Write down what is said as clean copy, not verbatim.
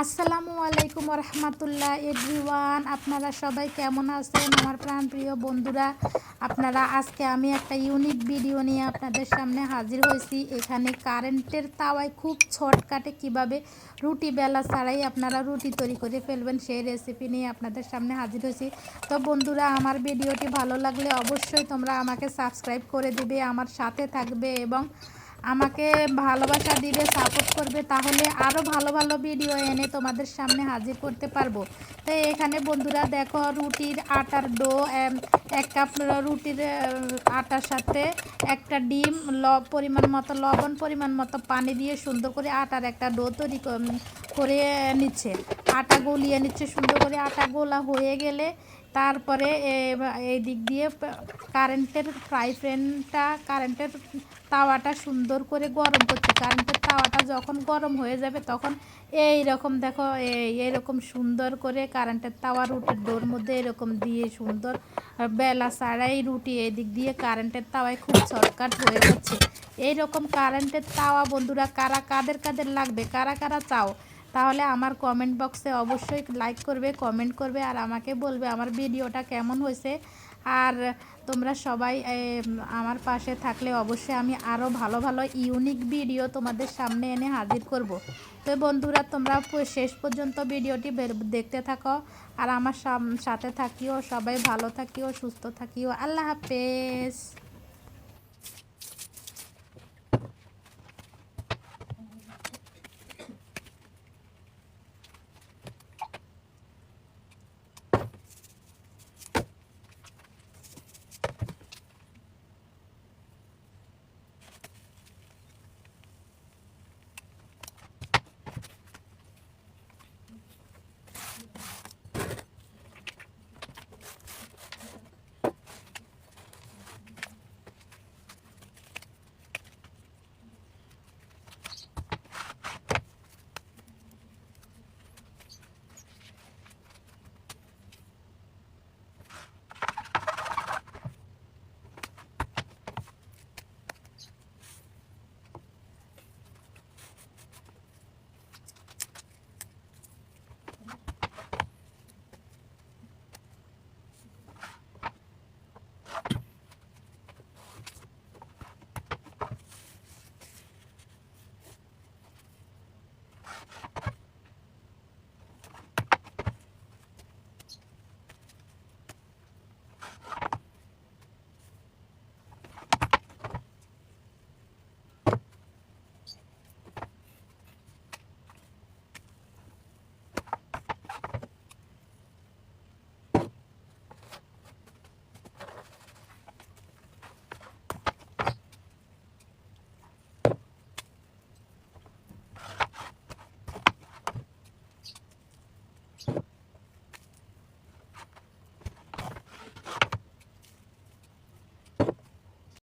আসসালামু আলাইকুম রহমতুল্লাহ এভরিওয়ান। আপনারা সবাই কেমন আছেন আমার প্রাণপ্রিয় বন্ধুরা? আজকে আমি একটা ইউনিক ভিডিও নিয়ে আপনাদের সামনে হাজির হয়েছি। এখানে কারেন্টের তাওয়ায় খুব শর্টকাটে কিভাবে রুটি বেলা ছাড়াই আপনারা রুটি তৈরি করে ফেলবেন সেই রেসিপি নিয়ে আপনাদের সামনে হাজির হয়েছি। তো বন্ধুরা, আমার ভিডিওটি ভালো লাগলে অবশ্যই তোমরা আমাকে সাবস্ক্রাইব করে দিবে, আমার সাথে থাকবে এবং আমাকে ভালোবাসা দিবে, সাপোর্ট করবে, তাহলে আরও ভালো ভালো ভিডিও এনে তোমাদের সামনে হাজির করতে পারবো। তো এখানে বন্ধুরা দেখো, রুটির আটার ডো, এক কাপ রুটির আটার সাথে একটা ডিম, পরিমাণ মতো লবণ, পরিমাণ মতো পানি দিয়ে সুন্দর করে আটার একটা ডো তৈরি করে নিচ্ছে। আটা গলিয়ে নিচ্ছে সুন্দর করে। আটা গোলা হয়ে গেলে তারপরে এই দিক দিয়ে কারেন্টের তাওয়াটা সুন্দর করে গরম করছি। কারেন্টের তাওয়াটা যখন গরম হয়ে যাবে তখন এই রকম দেখো, এইরকম সুন্দর করে কারেন্টের তাওয়া রুটির ডোর মধ্যে এরকম দিয়ে সুন্দর বেলা ছাড়াই রুটি এই দিক দিয়ে কারেন্টের তাওয়ায় খুব শর্টকাট হয়ে যাচ্ছে। এইরকম কারেন্টের তাওয়া বন্ধুরা কাদের লাগবে, কারা চাও, তাহলে আমার কমেন্ট বক্সে অবশ্যই লাইক করবে, কমেন্ট করবে আর আমাকে বলবে আমার ভিডিওটা কেমন হয়েছে। আর তোমরা সবাই আমার পাশে থাকলে অবশ্যই আমি আরও ভালো ভালো ইউনিক ভিডিও তোমাদের সামনে এনে হাজির করব। তো বন্ধুরা, তোমরা শেষ পর্যন্ত ভিডিওটি দেখতে থাকো আর আমার সাথে থাকিও। সবাই ভালো থাকিও, সুস্থ থাকিও। আল্লাহ হাফেজ।